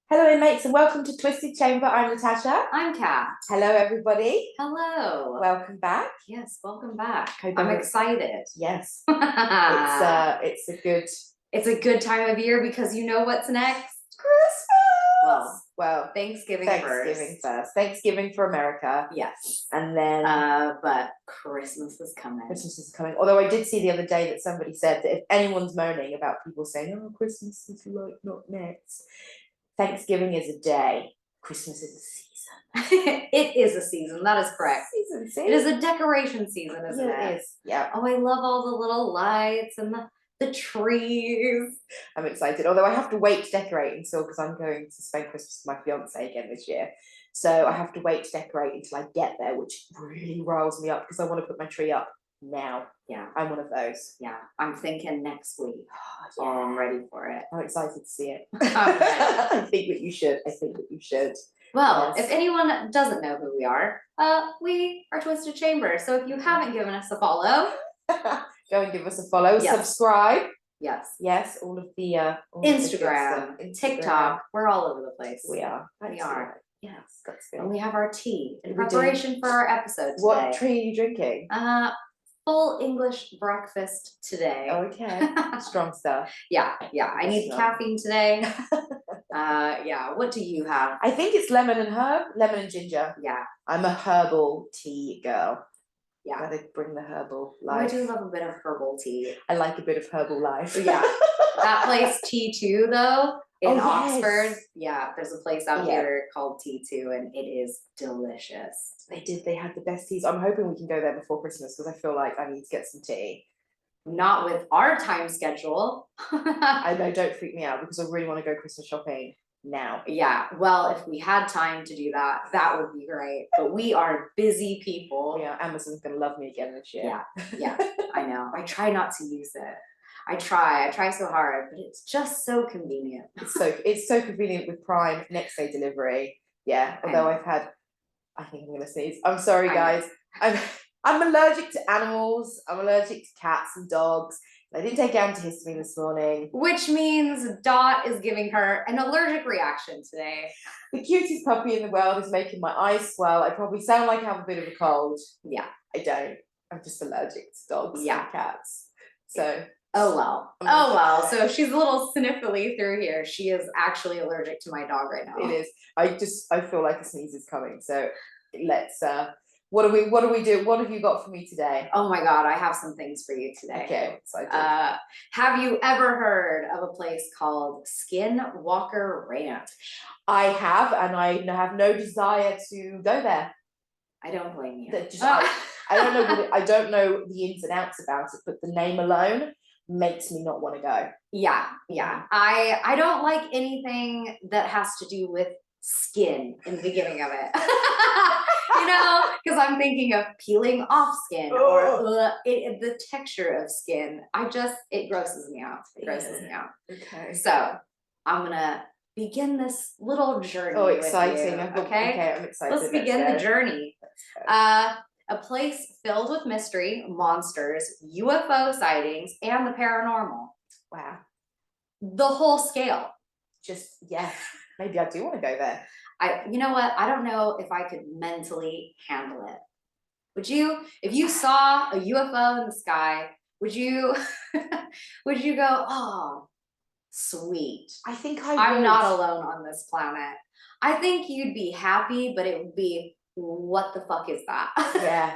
Hello, mates, and welcome to Twisted Chamber. I'm Natasha. I'm Kat. Hello, everybody. Hello. Welcome back. Yes, welcome back. Hope I'm every- excited. Yes, it's it's a good time of year because you know what's next? Christmas. Well, Thanksgiving first. Thanksgiving for America. Yes. And then but Christmas is coming. Christmas is coming. Although I did see the other day that somebody said that if anyone's moaning about people saying, "Oh, Christmas is like not next," Thanksgiving is a day. Christmas is a season. It is a season. That is correct. Season. It is a decoration season, isn't it? It is. Yeah. Oh, I love all the little lights and the trees. I'm excited. Although I have to wait to decorate until because I'm going to spend Christmas with my fiance again this year. So I have to wait to decorate until I get there, which really riles me up because I want to put my tree up now. Yeah. I'm one of those. Yeah. I'm thinking next week. Yeah. Oh, I'm ready for it. I'm excited to see it. I think that you should. Well, Yes. if anyone doesn't know who we are Twisted Chamber. So if you haven't given us a follow, go and give us a follow. Yes. Subscribe. Yes. All of the Instagram, TikTok. We're all over the place. We are. Yes, that's good. And we have our tea in preparation for our episode today. What tea are you drinking? Full English breakfast today. Okay. Strong stuff. Yeah. I need the caffeine today. What do you have? I think it's lemon and ginger. Yeah. I'm a herbal tea girl. Yeah. Gotta bring the herbal life. life. I do love a bit of herbal tea. I like a bit of herbal life. Yeah. That place T2 though in Oxford. Yeah, there's a place out here called T2 and it is delicious. They had the best teas. I'm hoping we can go there before Christmas because I feel like I need to get some tea. Not with our time schedule. I know, don't freak me out because I really want to go Christmas shopping now. Yeah, well, if we had time to do that, that would be great. But we are busy people. Yeah, Amazon's gonna love me again this year. Yeah, I know. I try not to use it. I try so hard, but it's just so convenient. It's so convenient with Prime next day delivery. Yeah, although I think I'm gonna sneeze. I'm sorry, guys. I'm allergic to animals. I'm allergic to cats and dogs. I didn't take antihistamine this morning. Which means Dot is giving her an allergic reaction today. The cutest puppy in the world is making my eyes swell. I probably sound like I have a bit of a cold. Yeah. I don't. I'm just allergic to dogs and cats. So. Oh well. So if she's a little sniffly through here, she is actually allergic to my dog right now. It is. I feel like a sneeze is coming. So let's what do we do? What have you got for me today? Oh my God, I have some things for you today. Okay, excited. Have you ever heard of a place called Skinwalker Ranch? I have, and I have no desire to go there. I don't blame you. I don't know the ins and outs about it, but the name alone makes me not want to go. Yeah. I don't like anything that has to do with skin in the beginning of it. Because I'm thinking of peeling off skin or the texture of skin. It grosses me out. Okay. So I'm gonna begin this little journey. Oh, exciting. Okay, I'm excited. Let's begin the journey. A place filled with mystery, monsters, UFO sightings, and the paranormal. Wow. The whole scale. Maybe I do want to go there. You know what? I don't know if I could mentally handle it. Would you? If you saw a UFO in the sky, would you go, oh, sweet. I think I'm not alone on this planet. I think you'd be happy, but it would be, what the fuck is that? Yeah.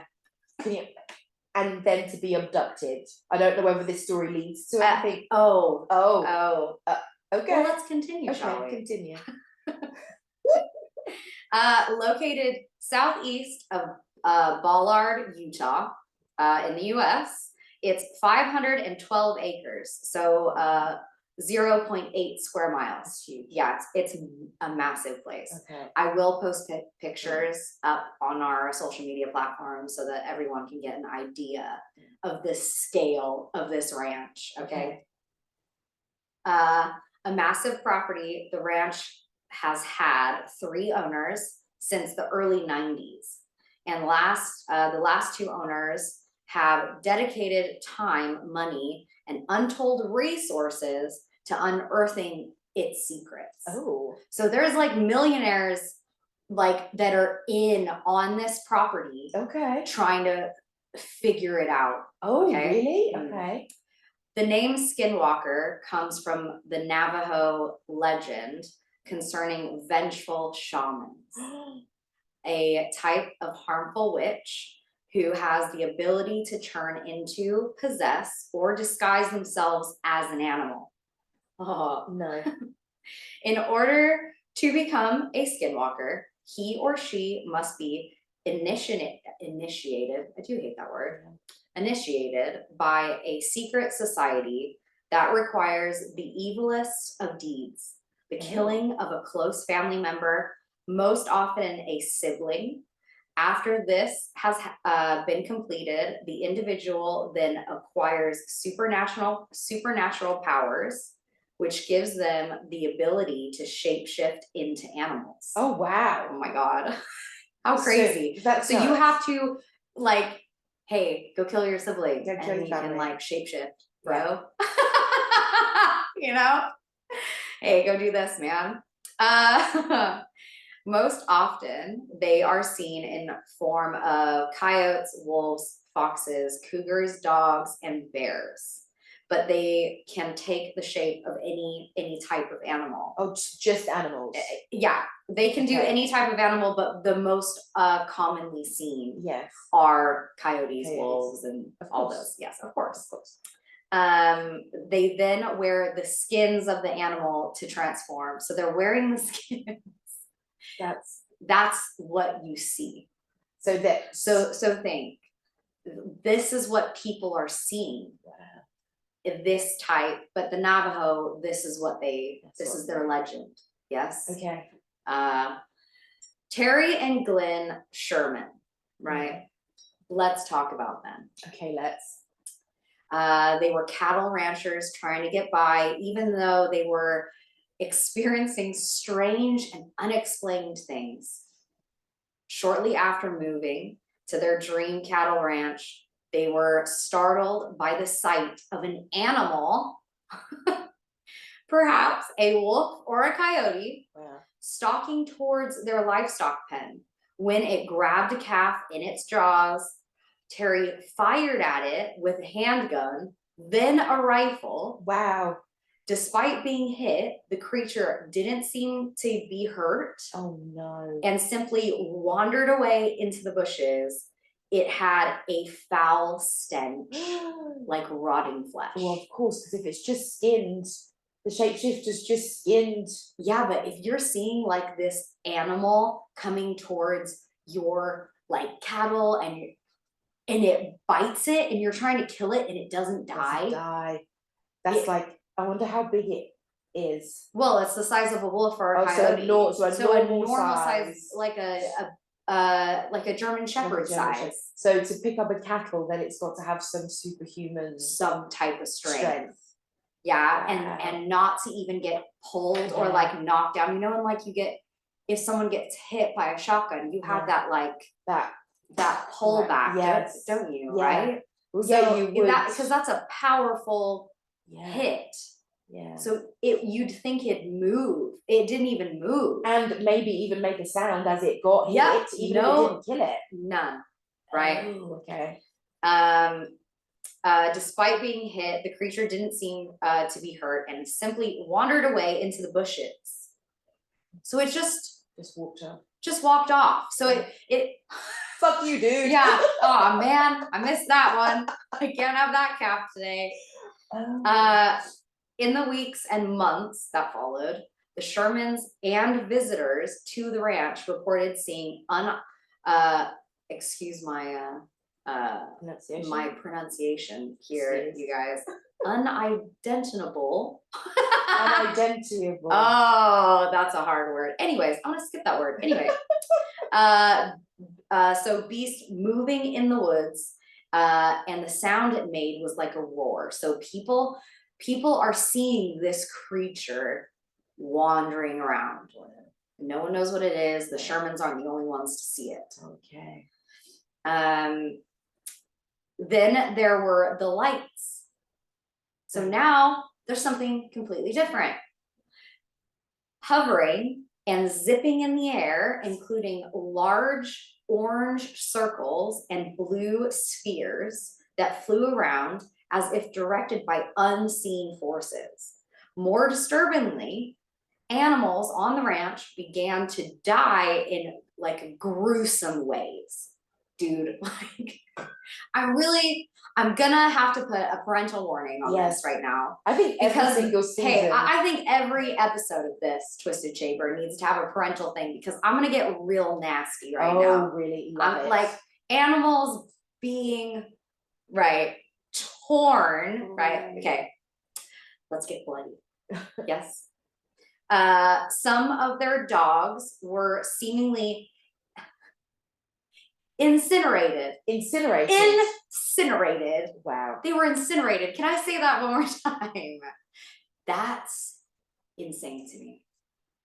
And then to be abducted. I don't know whether this story leads to anything. Okay. Well, let's continue, shall we? Continue. Located southeast of Ballard, Utah, in the U.S. It's 512 acres, so 0.8 square miles. Yeah, it's a massive place. Okay. I will post pictures up on our social media platforms so that everyone can get an idea of the scale of this ranch. Okay. A massive property. The ranch has had 3 owners since the early 90s. And the last 2 owners have dedicated time, money, and untold resources to unearthing its secrets. Oh. So there's like millionaires like that are in on this property Okay. trying to figure it out. Oh, Okay? really? Mm. Okay. The name Skinwalker comes from the Navajo legend concerning vengeful shamans, a type of harmful witch who has the ability to turn into, possess, or disguise themselves as an animal. Oh. No. In order to become a skinwalker, he or she must be initiated, I do hate that word, initiated by a secret society that requires the evilest of deeds, the killing of a close family member, most often a sibling. After this has been completed, the individual then acquires supernatural powers, which gives them the ability to shapeshift into animals. Oh, wow. Oh my God. How So crazy. that's So you nuts. have to like, hey, go kill your sibling Go kill and your you can family. like shapeshift, bro. You know? Hey, go do this, man. Most often, they are seen in form of coyotes, wolves, foxes, cougars, dogs, and bears. But they can take the shape of any type of animal. Oh, just animals. Yeah, they can do Okay. any type of animal, but the most commonly seen Yes. are coyotes, wolves, and all those. Yes, of course. They then wear the skins of the animal to transform. So they're wearing the skins. That's what you see. So think, this is what people are seeing. Wow. This type, but the Navajo, this is what this is their legend. Yes. Okay. Terry and Glenn Sherman, right? Let's talk about them. Okay, let's. They were cattle ranchers trying to get by, even though they were experiencing strange and unexplained things. Shortly after moving to their dream cattle ranch, they were startled by the sight of an animal, perhaps a wolf or a coyote, stalking towards their livestock pen. When it grabbed a calf in its jaws, Terry fired at it with a handgun, then a rifle. Wow. Despite being hit, the creature didn't seem to be hurt. Oh no. And simply wandered away into the bushes. It had a foul stench, like rotting flesh. Well, of course, because if it's just skinned, the shapeshifter's just skinned. Yeah, but if you're seeing like this animal coming towards your like cattle and it bites it and you're trying to kill it and it doesn't die. That's like, I wonder how big it is. Well, it's the size of a wolf or a coyote. So a normal size, like a German Shepherd size. So to pick up a cattle, then it's got to have some superhuman, some type of strength. Yeah, and not to even get pulled or like knocked down. You know, and like you get, if someone gets hit by a shotgun, you have that like that pullback, don't you? Right? Well, so you would, because that's a powerful hit. Yeah. So you'd think it'd move. It didn't even move. And maybe even make a sound as it got hit, even if it didn't kill it. None. Right? Oh, okay. Despite being hit, the creature didn't seem to be hurt and simply wandered away into the bushes. So it just walked off. Just walked off. So it fuck you, dude. Yeah. Oh man, I missed that one. I can't have that cap today. In the weeks and months that followed, the Shermans and visitors to the ranch reported seeing excuse my my pronunciation here, you guys. Unidentifiable. Unidentifiable. Oh, that's a hard word. Anyways, I'm gonna skip that word. Anyway, so beast moving in the woods, and the sound it made was like a roar. So people are seeing this creature wandering around. No one knows what it is. The Shermans aren't the only ones to see it. Okay. Then there were the lights. So now there's something completely different. hovering and zipping in the air, including large orange circles and blue spheres that flew around as if directed by unseen forces. More disturbingly, animals on the ranch began to die in like gruesome ways. Dude, like, I'm gonna have to put a parental warning on this right now. I think every Because, single season. Hey, I think every episode of this Twisted Chamber needs to have a parental thing, because I'm gonna get real nasty right now. Really? I'm like animals being torn, right? Okay, let's get bloody. Yes. Some of their dogs were seemingly incinerated. Wow. They were incinerated. Can I say that one more time? That's insane to me.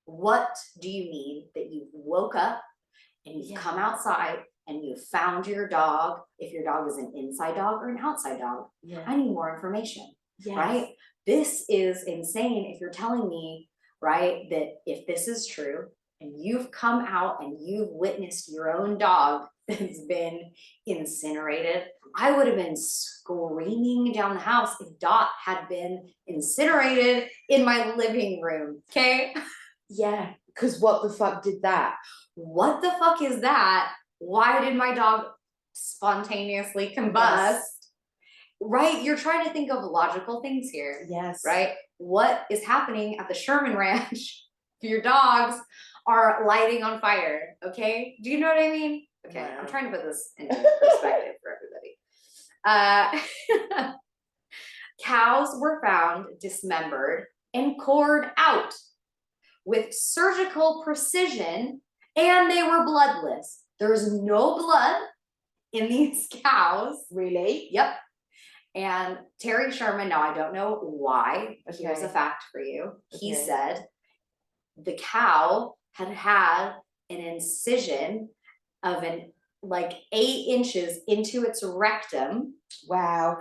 What do you mean that you woke up and you've come outside and you found your dog, if your dog is an inside dog or an outside dog? Yeah. I need more information, right? This is insane if you're telling me, right, that if this is true and you've come out and you've witnessed your own dog that's been incinerated. I would have been screaming down the house if Dot had been incinerated in my living room, okay? Yeah, because what the fuck did that? What the fuck is that? Why did my dog spontaneously combust? Right? You're trying to think of logical things here. Yes. Right? What is happening at the Sherman Ranch? Your dogs are lighting on fire, okay? Do you know what I mean? Okay, Yeah. I'm trying to put this into perspective for everybody. Cows were found dismembered and cored out with surgical precision, and they were bloodless. There's no blood in these cows. Really? Yep. And Terry Sherman, now I don't know why, but here's a fact for you. He said the cow had an incision of like 8 inches into its rectum. Wow.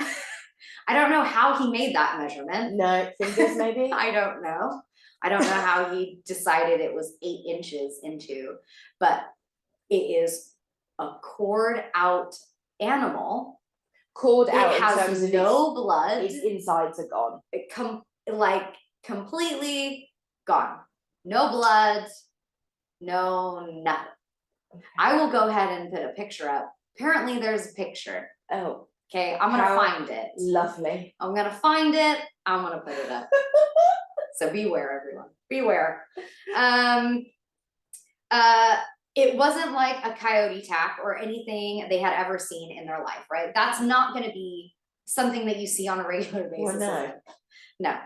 I don't know how he made that measurement. No, fingers maybe? I don't know. I don't know how he decided it was 8 inches into, but it is a cored out animal. Cored out It in has terms of no blood. Its insides are gone. It completely gone. No blood, no nothing. I will go ahead and put a picture up. Apparently there's a picture. Oh. Okay, I'm gonna find it. Lovely. I'm gonna find it. I'm gonna put it up. So beware, everyone. Beware. It wasn't like a coyote attack or anything they had ever seen in their life, right? That's not gonna be something that you see on a regular basis. Well, no.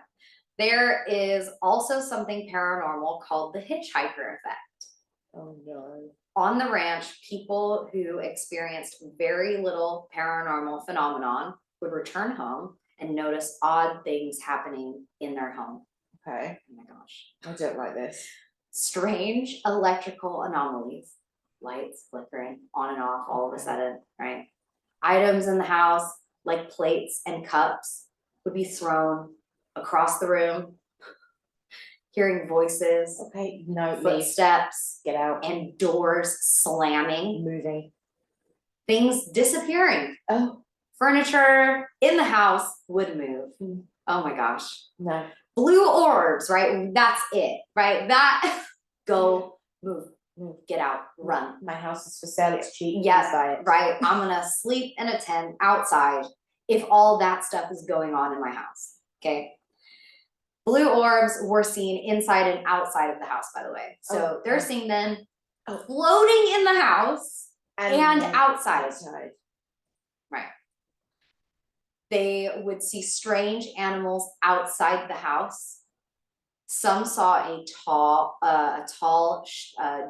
There is also something paranormal called the hitchhiker effect. Oh no. On the ranch, people who experienced very little paranormal phenomenon would return home and notice odd things happening in their home. Okay. Oh my gosh. I don't like this. Strange electrical anomalies, lights flickering on and off all of a sudden, right? Items in the house, like plates and cups, would be thrown across the room. Hearing voices, okay, no, footsteps, get out, and doors slamming, moving, things disappearing. Oh, furniture in the house would move. Oh my gosh. No. Blue orbs, right? That's it, right? That go, move, get out, run. My house is for sale, it's cheap. Yes, right. I'm gonna sleep in a tent outside if all that stuff is going on in my house. Okay. Blue orbs were seen inside and outside of the house, by the way. So they're seeing them floating in the house and outside. Right. They would see strange animals outside the house. Some saw a tall,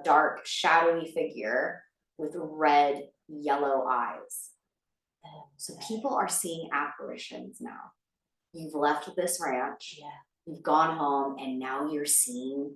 dark, shadowy figure with red, yellow eyes. So people are seeing apparitions now. You've left this ranch. Yeah. You've gone home and now you're seeing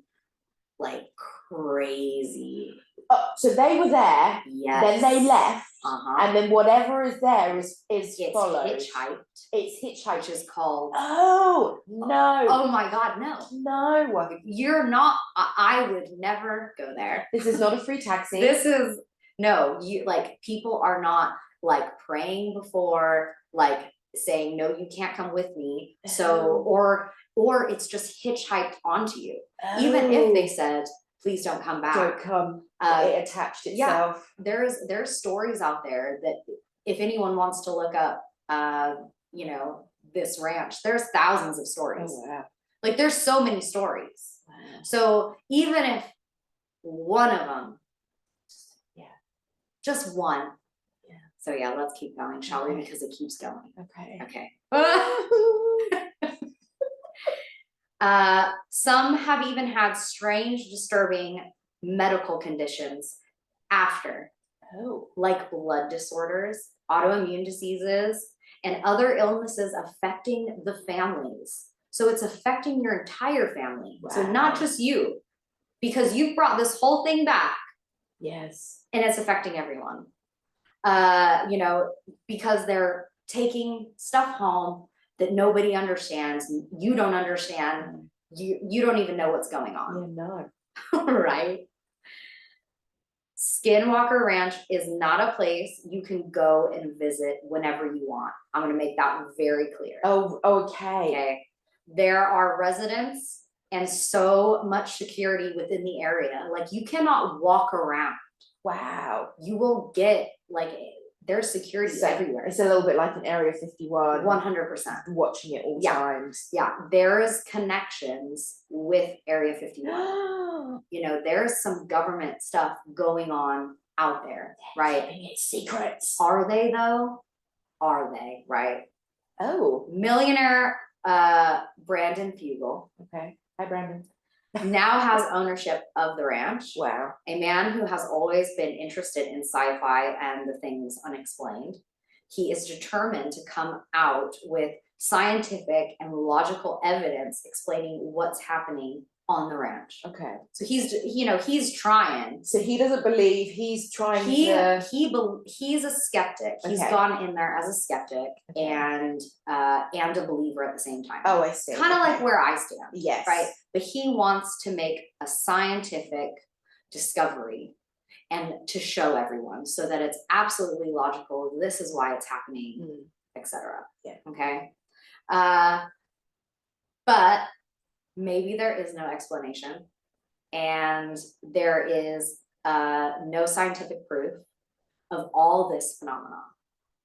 like crazy. Oh, so they were there. Yes. Then they left. and then whatever is there is it's followed. hitchhiked. It's hitchhiked. Which is called. Oh no! Oh my God, no! No, You're not. I would never go there. this is not a free taxi. This is no. You like people are not like praying before, like saying no, you can't come with me. So or it's just hitchhiked onto you. Even if they said, please don't come back. Don't come. It attached itself. Yeah, there's stories out there that if anyone wants to look up, you know, this ranch, there's thousands of stories. Oh, wow. Like there's so many stories. Wow. So even if one of them, just one. Yeah. So yeah, let's keep going, shall we? Because it keeps going. Okay. Okay. Some have even had strange, disturbing medical conditions after, like blood disorders, autoimmune diseases, and other illnesses affecting the families. So it's affecting your entire family. Wow. So not just you, because you've brought this whole thing back. Yes. And it's affecting everyone. You know, because they're taking stuff home that nobody understands, you don't understand, you don't even know what's going on. Yeah, no. Right? Skinwalker Ranch is not a place you can go and visit whenever you want. I'm gonna make that very clear. Oh, okay. Okay. There are residents and so much security within the area. Like you cannot walk around. Wow. You will get like there's security everywhere. It's a little bit like an Area 51. 100%. Watching it all times. Yeah, there's connections with Area 51. You know, there's some government stuff going on out there, right? Keeping its secrets. Are they though? Are they, right? Oh. Millionaire Brandon Fugel. Okay. Hi, Brandon. Now has ownership of the ranch. Wow. A man who has always been interested in sci-fi and the things unexplained. He is determined to come out with scientific and logical evidence explaining what's happening on the ranch. Okay. So he's, you know, he's trying. So he doesn't believe, he's trying to... He's a skeptic. He's gone in there as a skeptic and a believer at the same time. Oh, I see. Kind of like where I stand. Yes. Right? But he wants to make a scientific discovery and to show everyone so that it's absolutely logical. This is why it's happening, etc. Yeah. Okay. But maybe there is no explanation and there is no scientific proof of all this phenomenon.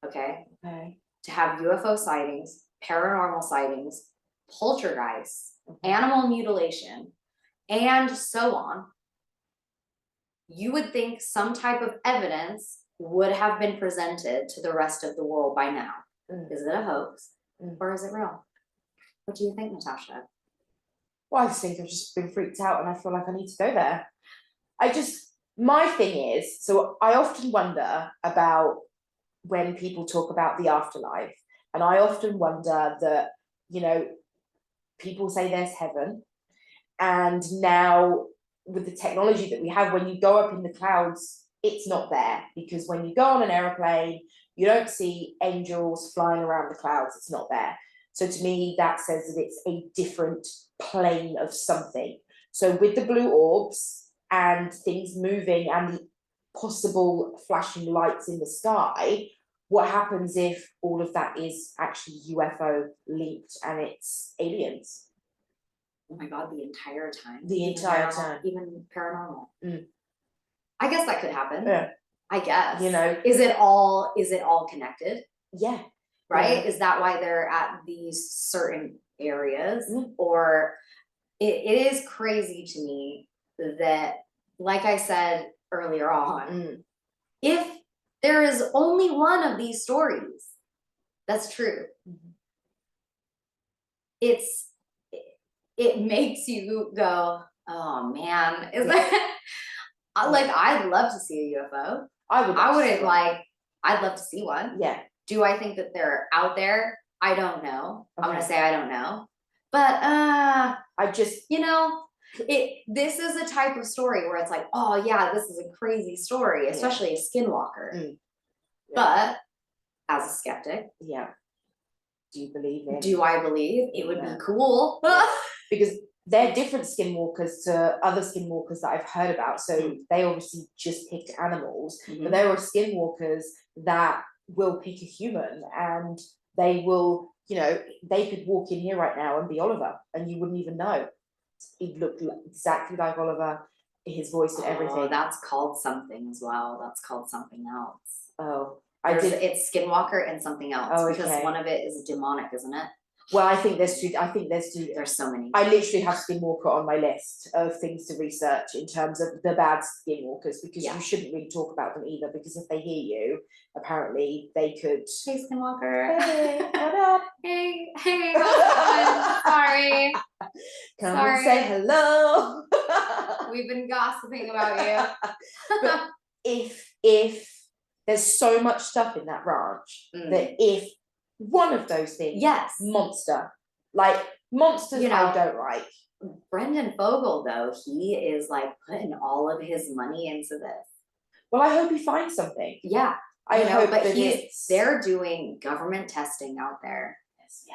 Okay. Okay. To have UFO sightings, paranormal sightings, poltergeists, animal mutilation, and so on, you would think some type of evidence would have been presented to the rest of the world by now. Is it a hoax or is it real? What do you think, Natasha? Well, I just think I've just been freaked out and I feel like I need to go there. My thing is, so I often wonder about when people talk about the afterlife, and I often wonder that, you know, people say there's heaven, and now with the technology that we have, when you go up in the clouds, it's not there, because when you go on an aeroplane, you don't see angels flying around the clouds, it's not there. So to me, that says that it's a different plane of something. So with the blue orbs and things moving and the possible flashing lights in the sky, what happens if all of that is actually UFO linked and it's aliens? Oh my God, the entire time. Even paranormal. I guess that could happen. Yeah. I guess. You know. Is it all connected? Yeah. Right? Yeah. Is that why they're at these certain areas? Or it is crazy to me that, like I said earlier on, if there is only one of these stories that's true, it makes you go, oh man, is that like, I'd love to see a UFO. I'd love to see one. Yeah. Do I think that they're out there? I don't know. I'm gonna say I don't know. But I just, you know, this is a type of story where it's like, oh yeah, this is a crazy story, especially a skinwalker. But as a skeptic, Yeah. Do you believe in? do I believe it would be cool? Because they're different skinwalkers to other skinwalkers that I've heard about. So they obviously just picked animals, but there are skinwalkers that will pick a human, and they will, you know, they could walk in here right now and be Oliver, and you wouldn't even know. He'd look exactly like Oliver, his voice and everything. Oh, that's called something as well. That's called something else. Oh, It's Skinwalker and something else, Oh, because okay. one of it is demonic, isn't it? Well, I think there's two. There's so many. I literally have Skinwalker on my list of things to research in terms of the bad Skinwalkers, because you shouldn't really talk about them either, because if they hear you, apparently they could. Hey, Skinwalker. Hey, what up? Hey, how's it going? Sorry. Come and say hello. We've been gossiping about you. But if there's so much stuff in that ranch that if one of those things, monsters, You know, I don't like. Brendan Fogel, though, he is like putting all of his money into this. Well, I hope he finds something. Yeah, I hope but that they're doing government testing out there.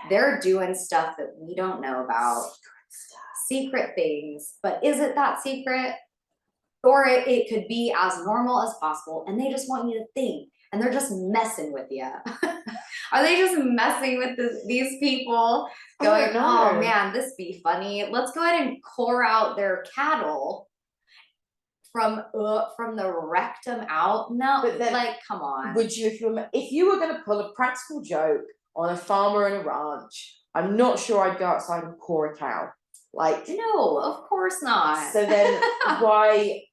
They're doing stuff that we don't know about. Secret things, but is it that secret? Or it could be as normal as possible, and they just want you to think, and they're just messing with you. Are they just messing with these people, going, oh man, this be funny. Let's go ahead and core out their cattle from the rectum out. No, but then, like, come on. Would you, if you were going to pull a practical joke on a farmer and a ranch? I'm not sure I'd go outside and core a cow. Like, no, of course not. So then, why?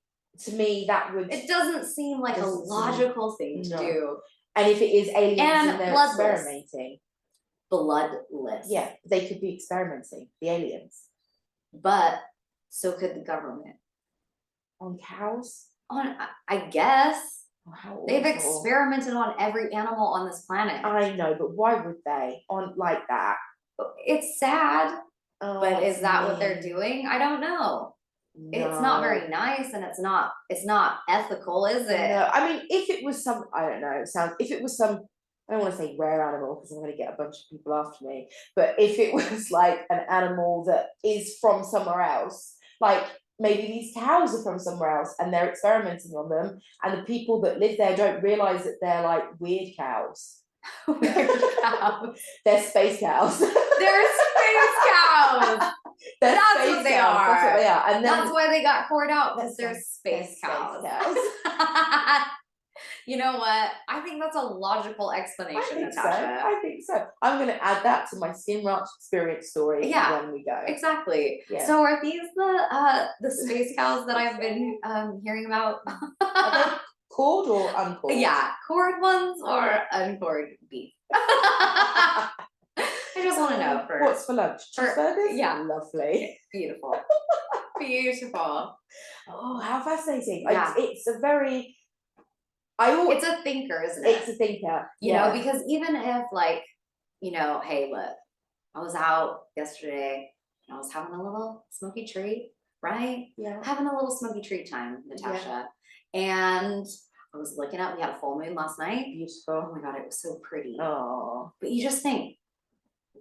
To me, that would. It doesn't seem like a logical thing to do. And if it is aliens and they're bloodless. experimenting. Bloodless. Yeah, they could be experimenting, the aliens. But so could the government. On cows? I guess. Oh, they've experimented on every animal on this planet. I know, but why would they? On like that? It's sad. But is that what they're doing? I don't know. No. It's not very nice, and it's not ethical, is it? No, I mean, if it was some, I don't know, if it was some, I don't want to say rare animal because I'm going to get a bunch of people after me, but if it was like an animal that is from somewhere else, like maybe these cows are from somewhere else and they're experimenting on them, and the people that live there don't realize that they're like weird cows. Weird cows. They're space cows. They're space cows. That's what they are. That's what they are. And then, that's why they got poured out, because they're space cows. You know what? I think that's a logical explanation, Natasha. I think so. I'm going to add that to my Skin Ranch experience story when we go. Exactly. Yeah. So are these the space cows that I've been hearing about? Are they cored or uncored? Yeah, cored ones or uncored beef. I just want to know first. What's for lunch? Cheeseburgers? Yeah. Lovely. Beautiful. Beautiful. Oh, how fascinating. Yeah. It's a very... it's a thinker, isn't it? It's a thinker. You know, because even if, like, you know, hey, look, I was out yesterday and I was having a little smoky treat, right? Yeah. Having a little smoky treat time, Natasha. Yeah. And I was looking up, we had a full moon last night. Beautiful. Oh my God, it was so pretty. Oh. But you just think,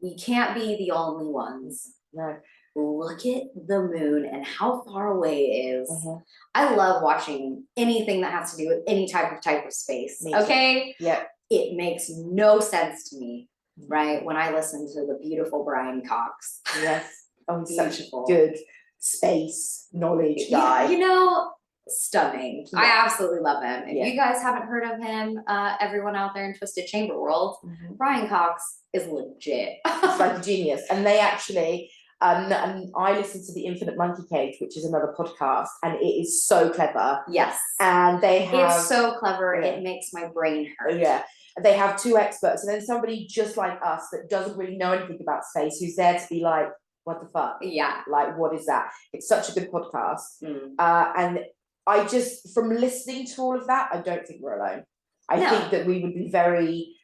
we can't be the only ones. No. Look at the moon and how far away it is. I love watching anything that has to do with any type of space. Okay? Yeah. It makes no sense to me, right? When I listen to the beautiful Brian Cox. Yes. Oh, he's beautiful. Such good space knowledge guy. You know, stunning. Yeah. I absolutely love him. If you guys haven't heard of him, everyone out there in Twisted Chamber World, Brian Cox is legit. He's like a genius. And they actually... and I listen to the Infinite Monkey Cage, which is another podcast, and it is so clever. Yes. And they have... It's so clever, it makes my brain hurt. Yeah. They have two experts, and then somebody just like us that doesn't really know anything about space, who's there to be like, what the fuck? Yeah. Like, what is that? It's such a good podcast. And I just, from listening to all of that, I don't think we're alone. I think that we would be very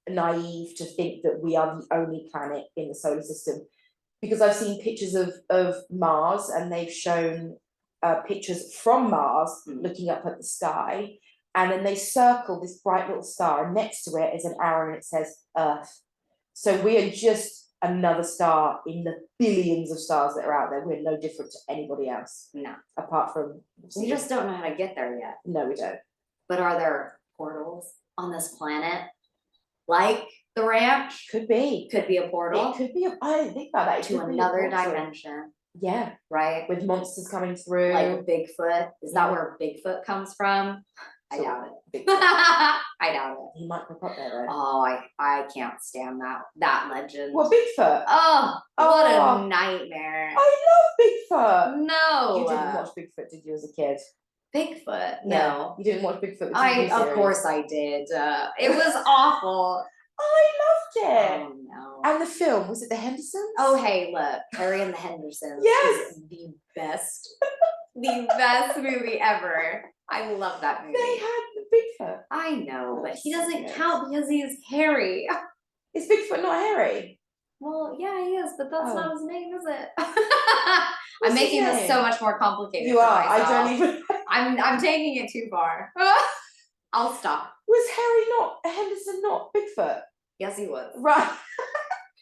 naive to think that we are the only planet in the solar system. Because I've seen pictures of Mars, and they've shown pictures from Mars looking up at the sky, and then they circle this bright little star, and next to it is an arrow and it says Earth. So we are just another star in the billions of stars that are out there. We're no different to anybody else. No. Apart from We just don't know how to get there yet. no, we don't. But are there portals on this planet? Like the ranch? Could be. Could be a portal It could be. I didn't think about that. It to could be a another portal. dimension, Yeah, right? with monsters coming through. Like Bigfoot. Is that where Bigfoot comes from? I So, doubt it. Bigfoot. I doubt it. He might pop up there though. Oh, I can't stand that legend. Well, Bigfoot. Oh, what Oh. a nightmare. I love Bigfoot. No. You didn't watch Bigfoot, did you, as a kid? Bigfoot. Yeah, No. you didn't watch Bigfoot. The I TV of series? course I did. It was awful. I loved it. Oh no. And the film, was it The Hendersons? Oh hey, look, Harry and the Hendersons Yes. is the best movie ever. I love that movie. They had the Bigfoot. I know, but he doesn't Yes. count because he's Harry. Is Bigfoot not Harry? Well, yeah, he is, but that's Oh. not his name, is it? What's I'm making his this name? so much more complicated. You for are. I myself. don't even. I'm taking it too far. I'll stop. Was Harry not Henderson? Not Bigfoot? Yes, he was. Right.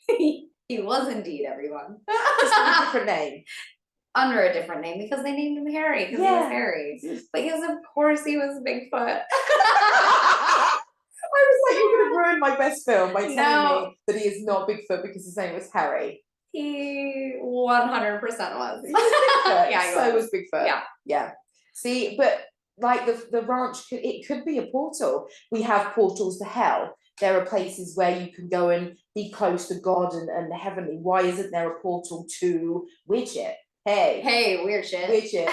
He was indeed, everyone. Just with a different name. Under a different name because they named him Harry because he Yeah. was Harry. But yes, of course he was Bigfoot. I was like, you're gonna ruin my best film by telling No. me that he is not Bigfoot because his name was Harry. He 100% was. He was Bigfoot. Yeah, he so was. was Bigfoot. Yeah. Yeah. See, but like the ranch, it could be a portal. We have portals to hell. There are places where you can go and be close to God and the heavenly. Why isn't there a portal to Widget? Hey. Hey, weird shit. Widget.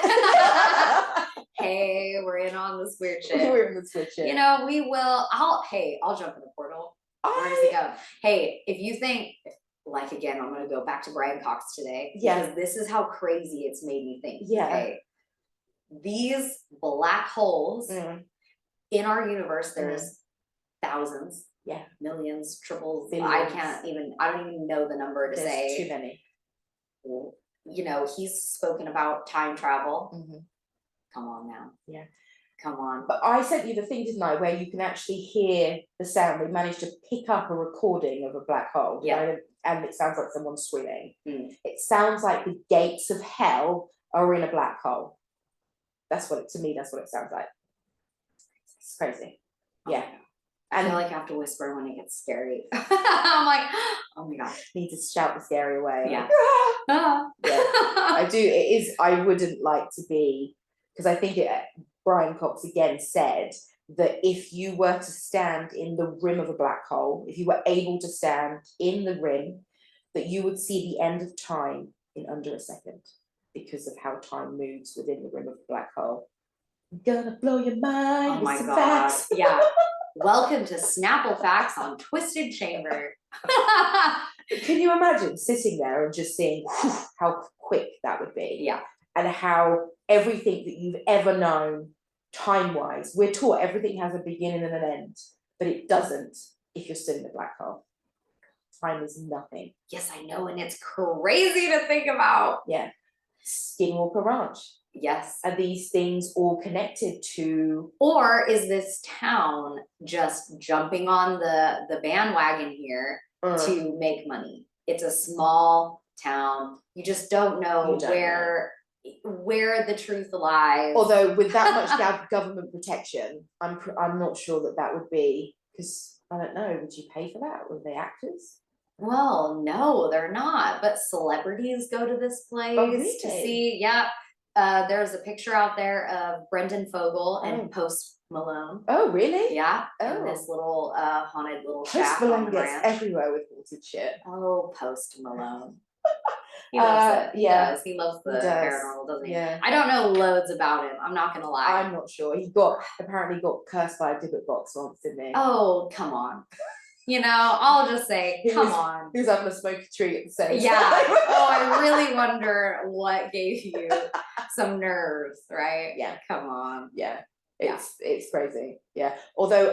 Hey, we're in on this weird shit. We're in the Widget. You know, we will. I'll jump in the portal. Where does it go? Hey, if you think, like again, I'm gonna go back to Brian Cox today. Yeah. Because this is how crazy it's made me think. Yeah. Okay. These black holes in our universe, there's thousands. Yeah. Millions, triples. Billions. I don't even know the number to There's say. too many. You know, he's spoken about time travel. Mm-hmm. Come on now. Yeah. Come on. But I sent you the thing, didn't I, where you can actually hear the sound. They managed to pick up a recording of a black hole. Yeah. Right? And it sounds like someone swimming. Mm. It sounds like the gates of hell are in a black hole. That's what to me, that's what it sounds like. It's crazy. Yeah. I And feel like I have to whisper when it gets scary. I'm like, oh my gosh. need to shout the scary away. Yeah. Like, "Ah!" Ah. Yeah. I do. It is. I wouldn't like to be, because I think Brian Cox again said that if you were to stand in the rim of a black hole, if you were able to stand in the rim, that you would see the end of time in under a second because of how time moves within the rim of a black hole. I'm gonna blow your mind Oh with my some god. facts. Yeah. Welcome to Snapple Facts on Twisted Chamber. Can you imagine sitting there and just seeing how quick that would be? Yeah. And how everything that you've ever known time-wise, we're taught everything has a beginning and an end, but it doesn't if you're still in the black hole. Time is nothing. Yes, I know, and it's crazy to think about. Yeah. Skinwalker Ranch. Yes. Are these things all connected to? Or is this town just jumping on the bandwagon here to make money? It's a small town. You just don't know where the truth lies. Although with that much government protection, I'm not sure that would be, because I don't know. Would you pay for that? Were they actors? Well, no, they're not. But celebrities go to this place really? to see. Yeah. There's a picture out there of Brendan Fogel and Post Malone. Oh, really? Yeah. Oh. In this little haunted little Post shack on Malone the gets ranch. everywhere with haunted shit. Oh, Post Malone. He loves it. He does. He loves the paranormal, doesn't he? Yeah. I don't know loads about him. I'm not gonna lie. I'm not sure. He apparently got cursed by a Dibbit box once, didn't he? Oh, come on. You know, I'll just say, come on. He was having a smoky tree at the same Yeah. time. Oh, I really wonder what gave you some nerves, right? Yeah. Come on. Yeah. It's crazy. Yeah. Although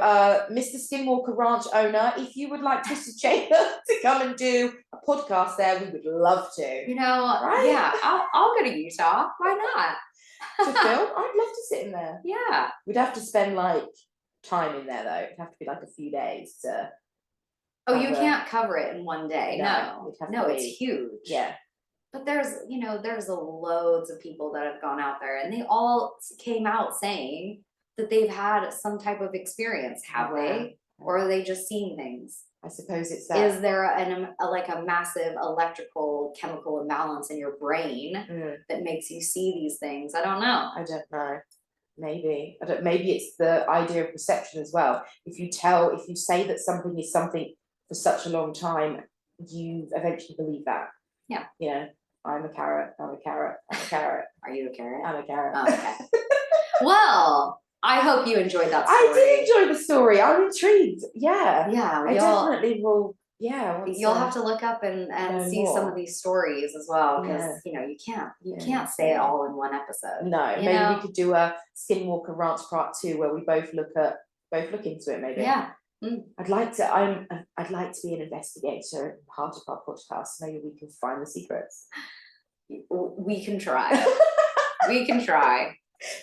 Mr. Skinwalker Ranch owner, if you would like Twisted Chamber to come and do a podcast there, we would love to. You know, Right? yeah, I'll go to Utah. Why not? to film. I'd love to sit in there. Yeah. We'd have to spend like time in there though. It'd have to be like a few days to. Oh, you can't cover it in one day. No, it's huge. Yeah. But there's loads of people that have gone out there, and they all came out saying that they've had some type of experience. Have they? Or are they just seeing things? I suppose it's that. Is there a massive electrical chemical imbalance in your brain that makes you see these things? I don't know. I don't know. Maybe. Maybe it's the idea of perception as well. If you say that something is something for such a long time, you eventually believe that. Yeah. You know, I'm a carrot, I'm a carrot, I'm a carrot. Are you a carrot? I'm a carrot. Oh, okay. Well, I hope you enjoyed that story. I did enjoy the story. I'm intrigued. Yeah. Yeah. I definitely will. Yeah. You'll have to look up and see some of these stories as well, because you can't say it all in one episode. No, maybe we could do a Skinwalker Ranch Part 2 where we both look into it. Maybe. Yeah. I'd like to be an investigator in part of our podcast. Maybe we can find the secrets. We can try. We can try.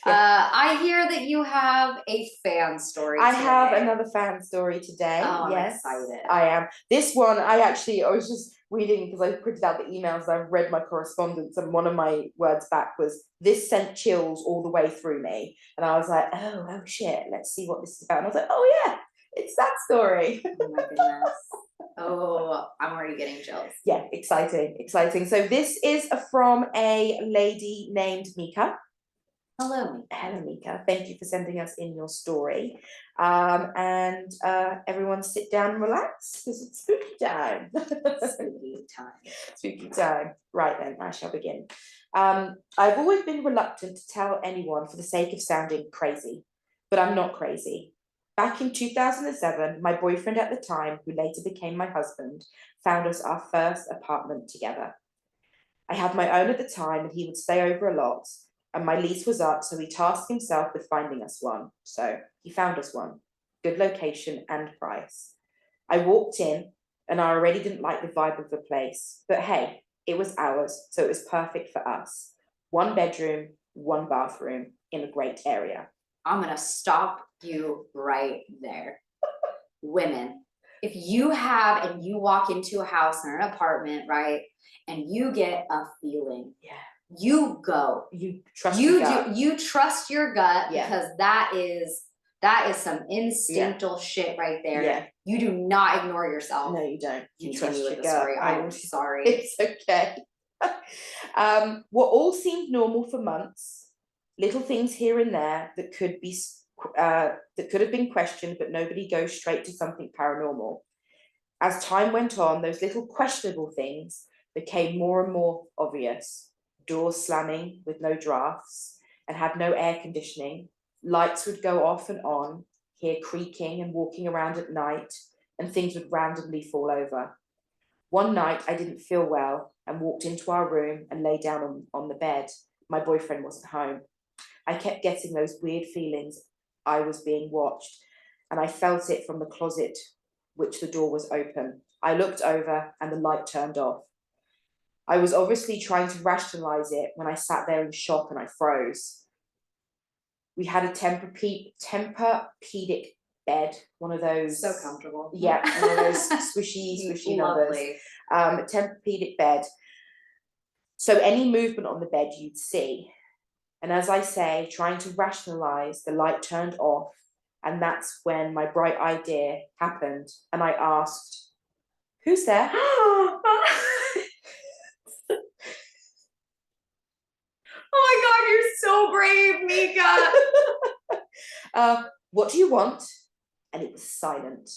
Yeah. I hear that you have a fan story today. I have another fan story today. Oh, yes, I'm excited. I am. This one, I was just reading because I printed out the emails and I've read my correspondence, and one of my words back was, "This sent chills all the way through me." And I was like, oh shit, let's see what this is about. And I was like, oh yeah, it's that story. Oh my goodness. Oh, I'm already getting chills. Yeah, exciting. So this is from a lady named Mika. Hello, Mika. Thank you for sending us in your story. And everyone sit down and relax because it's spooky time. Spooky time. Right then, I shall begin. I've always been reluctant to tell anyone for the sake of sounding crazy, but I'm not crazy. Back in 2007, my boyfriend at the time, who later became my husband, found us our first apartment together. I had my own at the time and he would stay over a lot. And my lease was up, so he tasked himself with finding us one. So he found us one. Good location and price. I walked in and I already didn't like the vibe of the place. But hey, it was ours, so it was perfect for us. 1 bedroom, 1 bathroom in a great area. I'm going to stop you right there. Women, if you walk into a house or an apartment, right, and you get a feeling. Yeah. You go. You trust your gut. You trust your gut, because that is some instinctual shit right there. Yeah. You do not ignore yourself. No, you don't. You trust your gut. I'm sorry. It's okay. What all seemed normal for months, little things here and there that could have been questioned, but nobody goes straight to something paranormal. As time went on, those little questionable things became more and more obvious. Doors slamming with no drafts and had no air conditioning. Lights would go off and on, hear creaking and walking around at night, and things would randomly fall over. One night I didn't feel well and walked into our room and lay down on the bed. My boyfriend wasn't home. I kept getting those weird feelings I was being watched, and I felt it from the closet, which the door was open. I looked over and the light turned off. I was obviously trying to rationalize it when I sat there in shock and I froze. We had a Tempur-Pedic bed, one of those. So comfortable. Yeah, one of those swishy numbers. A Tempur-Pedic bed. So any movement on the bed you'd see. And as I say, trying to rationalize, the light turned off. And that's when my bright idea happened. And I asked, "Who's there?" Oh my God, you're so brave, Mika. What do you want? And it was silent.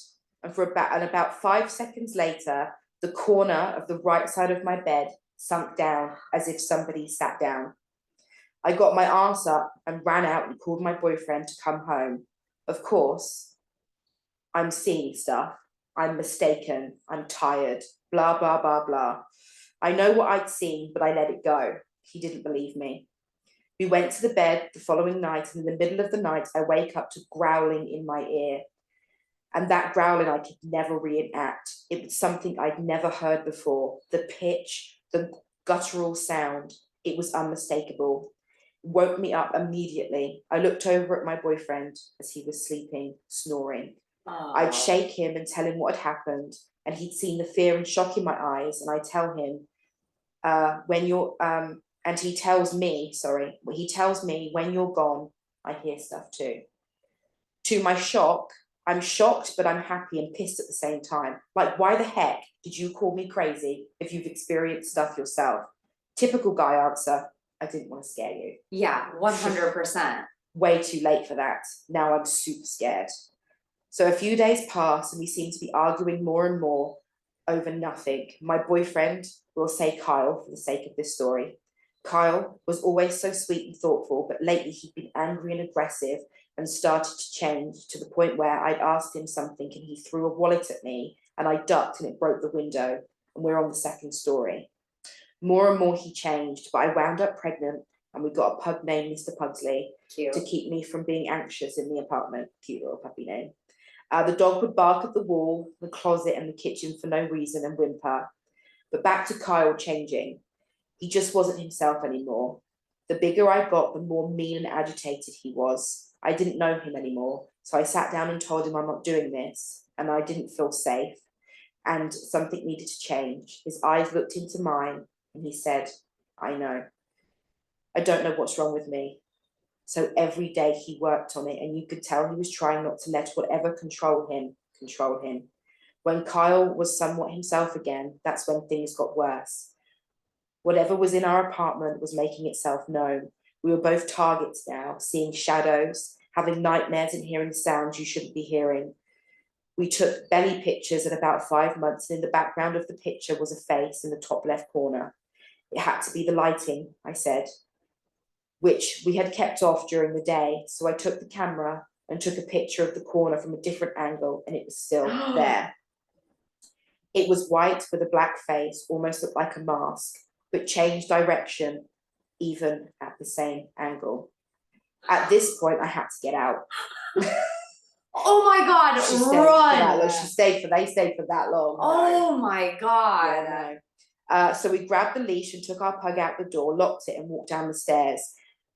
And about 5 seconds later, the corner of the right side of my bed sunk down as if somebody sat down. I got my arse up and ran out and called my boyfriend to come home. Of course, I'm seeing stuff. I'm mistaken. I'm tired. Blah, blah, blah, blah. I know what I'd seen, but I let it go. He didn't believe me. We went to the bed the following night, and in the middle of the night, I wake up to growling in my ear. And that growling I could never reenact. It was something I'd never heard before. The pitch, the guttural sound, it was unmistakable. woke me up immediately. I looked over at my boyfriend as he was sleeping, snoring. I'd shake him and tell him what had happened, and he'd seen the fear and shock in my eyes, and I tell him, and he tells me, when you're gone, I hear stuff too. To my shock, I'm shocked, but I'm happy and pissed at the same time. Like, why the heck did you call me crazy if you've experienced stuff yourself? Typical guy answer, I didn't want to scare you. Yeah, 100%. Way too late for that. Now I'm super scared. So a few days pass and we seem to be arguing more and more over nothing. My boyfriend, we'll say Kyle for the sake of this story. Kyle was always so sweet and thoughtful, but lately he'd been angry and aggressive and started to change to the point where I'd asked him something and he threw a wallet at me and I ducked and it broke the window, and we're on the second story. More and more he changed, but I wound up pregnant and we got a pug named Mr. Pugsley. Cute. To keep me from being anxious in the apartment. Cute little puppy name. The dog would bark at the wall, the closet and the kitchen for no reason and whimper. But back to Kyle changing. He just wasn't himself anymore. The bigger I got, the more mean and agitated he was. I didn't know him anymore, so I sat down and told him I'm not doing this, and I didn't feel safe, and something needed to change. His eyes looked into mine, and he said, I know. I don't know what's wrong with me. So every day he worked on it, and you could tell he was trying not to let whatever control him. When Kyle was somewhat himself again, that's when things got worse. Whatever was in our apartment was making itself known. We were both targets now, seeing shadows, having nightmares and hearing sounds you shouldn't be hearing. We took belly pictures at about 5 months, and in the background of the picture was a face in the top left corner. It had to be the lighting, I said, which we had kept off during the day. So I took the camera and took a picture of the corner from a different angle, and it was still there. It was white with a black face, almost looked like a mask, but changed direction even at the same angle. At this point, I had to get out. Oh my God, run! They stayed for that long. Oh my God. Yeah, no. So we grabbed the leash and took our pug out the door, locked it and walked down the stairs.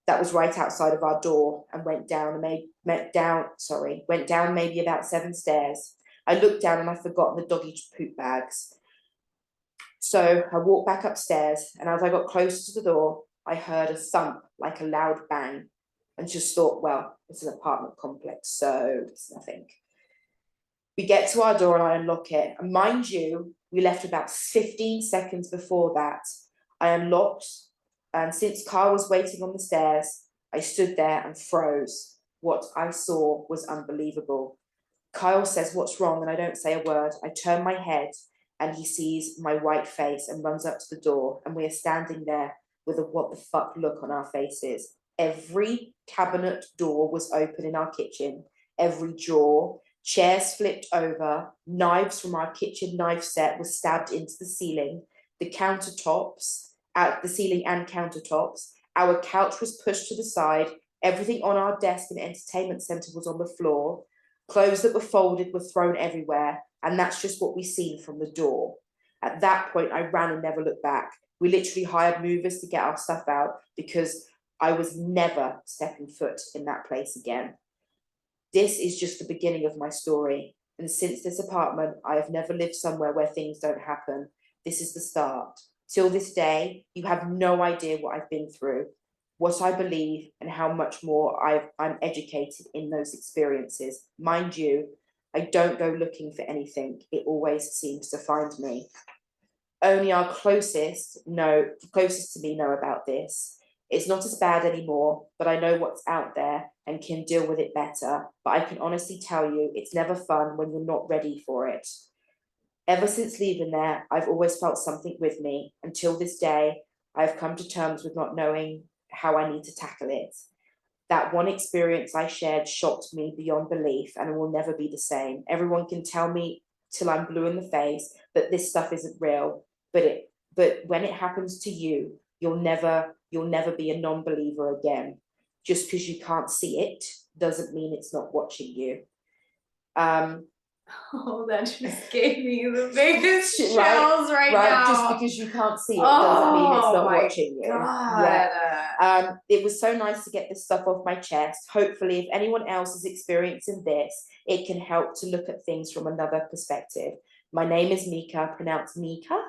That was right outside of our door, and went down maybe about 7 stairs. I looked down and I'd forgotten the doggy poop bags. So I walked back upstairs, and as I got closer to the door, I heard a thump like a loud bang, and just thought, well, it's an apartment complex, so it's nothing. We get to our door and I unlock it, and mind you, we left about 15 seconds before that. I unlocked, and since Kyle was waiting on the stairs, I stood there and froze. What I saw was unbelievable. Kyle says, what's wrong? And I don't say a word. I turn my head and he sees my white face and runs up to the door, and we are standing there with a what the fuck look on our faces. Every cabinet door was open in our kitchen, every drawer, chairs flipped over, knives from our kitchen knife set were stabbed into the ceiling, the ceiling and countertops. Our couch was pushed to the side, everything on our desk and entertainment center was on the floor, clothes that were folded were thrown everywhere, and that's just what we seen from the door. At that point, I ran and never looked back. We literally hired movers to get our stuff out because I was never stepping foot in that place again. This is just the beginning of my story. And since this apartment, I have never lived somewhere where things don't happen. This is the start. Till this day, you have no idea what I've been through, what I believe, and how much more I'm educated in those experiences. Mind you, I don't go looking for anything. It always seems to find me. Only our closest to me know about this. It's not as bad anymore, but I know what's out there and can deal with it better. But I can honestly tell you, it's never fun when you're not ready for it. Ever since leaving there, I've always felt something with me. Until this day, I've come to terms with not knowing how I need to tackle it. That one experience I shared shocked me beyond belief, and it will never be the same. Everyone can tell me till I'm blue in the face that this stuff isn't real, but when it happens to you, you'll never be a non-believer again. Just because you can't see it doesn't mean it's not watching you. Oh, that just gave me the biggest chills Right, right right. now. Just because you can't see it doesn't mean it's Oh not my watching you. God. It was so nice to get this stuff off my chest. Hopefully, if anyone else is experiencing this, it can help to look at things from another perspective. My name is Mika, pronounced Mika.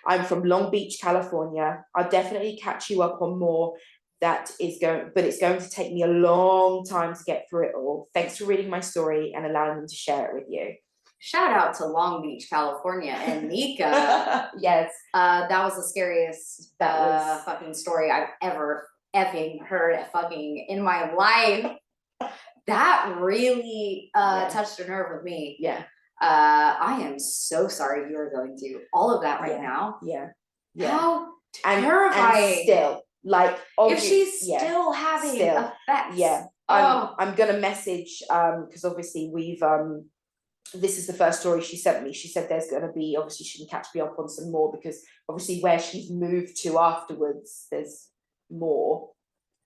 I'm from Long Beach, California. I'll definitely catch you up on more. But it's going to take me a long time to get through it all. Thanks for reading my story and allowing me to share it with you. Shout out to Long Beach, California, and Mika. Yes. That was the scariest fucking story I've ever effing heard fucking in my life. That really touched a nerve with me. Yeah. I am so sorry you are going through all of that right now. Yeah. How terrifying. And still, like, if she's still having effects. Yeah. I'm gonna message because obviously we've this is the first story she sent me. She said there's gonna be, obviously she can catch me up on some more because obviously where she's moved to afterwards, there's more.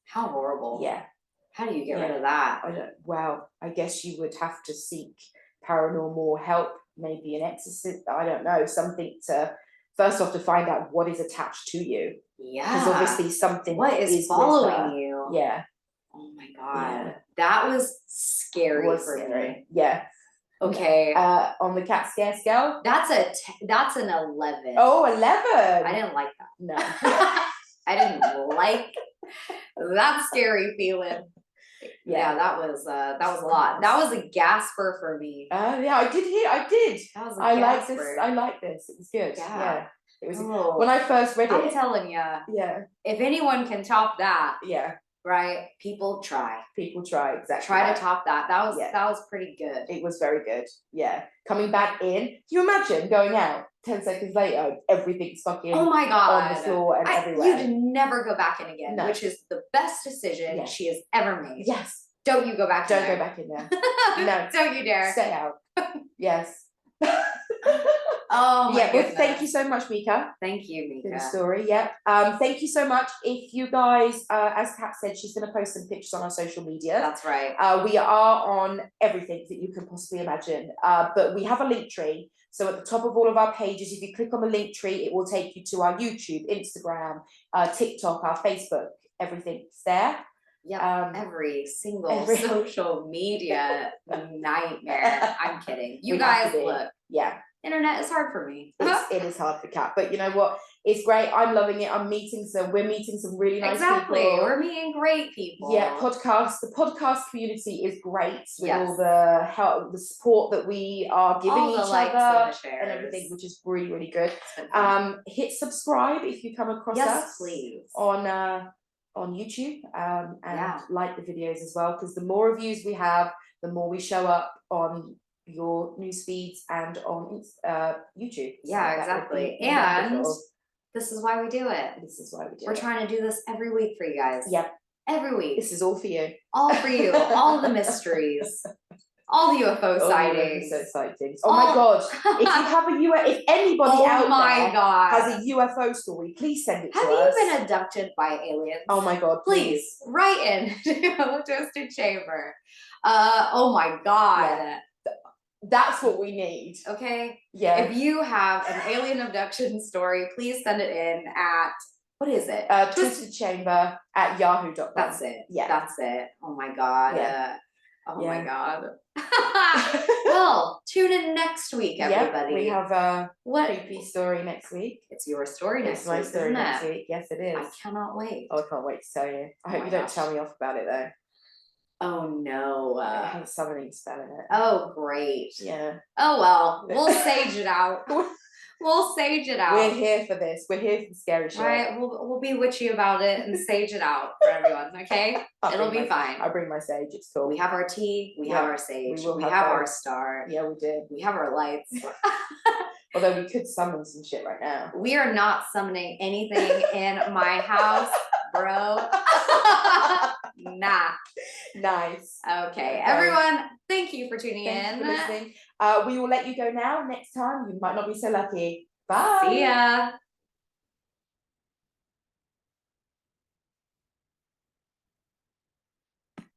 How horrible. Yeah. How do you get rid of that? I guess you would have to seek paranormal help, maybe an exorcist, I don't know, something to first off to find out what is attached to you. Yeah. Because obviously something what is following you. Yeah. Oh my God. That was scary for me. Yeah. Okay. On the cat scare scale? That's an 11. Oh, 11. I didn't like that. No. I didn't like that scary feeling. Yeah, that was a lot. That was a gasper for me. Yeah, I did. That was a gasper. I like this. It was good. Yeah. It was when I first read it. I'm telling you. Yeah. If anyone can top that. Yeah. Right? People try. Exactly. Try to top that. That was pretty good. It was very good. Yeah. Coming back in. Can you imagine going out 10 seconds later, everything's fucking oh my God. on the floor and everywhere. You'd never go back in again, which is the best decision she has ever made. Yes. Don't you go back in there. Don't go back in there. No. Don't you dare. Stay out. Yes. Oh my goodness. Well, thank you so much, Mika. Thank you, Mika. For the story. Yep. Thank you so much. If you guys, as Kat said, she's going to post some pictures on our social media. That's right. We are on everything that you can possibly imagine. But we have a link tree. So at the top of all of our pages, if you click on the link tree, it will take you to our YouTube, Instagram, TikTok, our Facebook. Everything's there. Yeah, every single social media nightmare. I'm kidding. You guys look. Yeah. Internet is hard for me. It is hard for Kat, but you know what? It's great. I'm loving it. We're meeting some really nice people. We're meeting great people. Yeah, the podcast community is great with all the help, the support that we are giving each other and everything, which is really, really good. Hit subscribe if you come across us please. On YouTube and like the videos as well, because the more reviews we have, the more we show up on your news feeds and on YouTube. Yeah, exactly. And this is why we do it. We're trying to do this every week for you guys. Yep. Every week. This is all for you. All for you. All the mysteries. All the UFO sightings. Oh my God. If you have if anybody out there has a UFO story, please send it to us. Have you been abducted by aliens? Oh my God. Please write in to Twisted Chamber. Oh my God. Yeah. That's what we need. Okay? Yeah. If you have an alien abduction story, please send it in at, what is it? twistedchamber@yahoo.com. That's it. Yeah. That's it. Oh my God. Yeah. My God. Well, tune in next week, everybody. We have a creepy story next week. It's your story next week. It's my story next week. Yes, it is. I cannot wait. Oh, I can't wait to tell you. I hope you don't tell me off about it though. Oh no. It has summoning spell in it. Oh great. Yeah. Oh well, we'll sage it out. We'll sage it out. We're here for this. We're here for the scary shit. Right. We'll be witchy about it and sage it out for everyone. Okay. It'll be fine. I'll bring my sage. It's cool. We have our tea. We have our sage. We have our star. Yeah, we did. We have our lights. Although we could summon some shit right now. We are not summoning anything in my house, bro. Nah. Nice. Okay. Everyone, thank you for tuning in. For listening. We will let you go now. Next time, you might not be so lucky. Bye. See ya.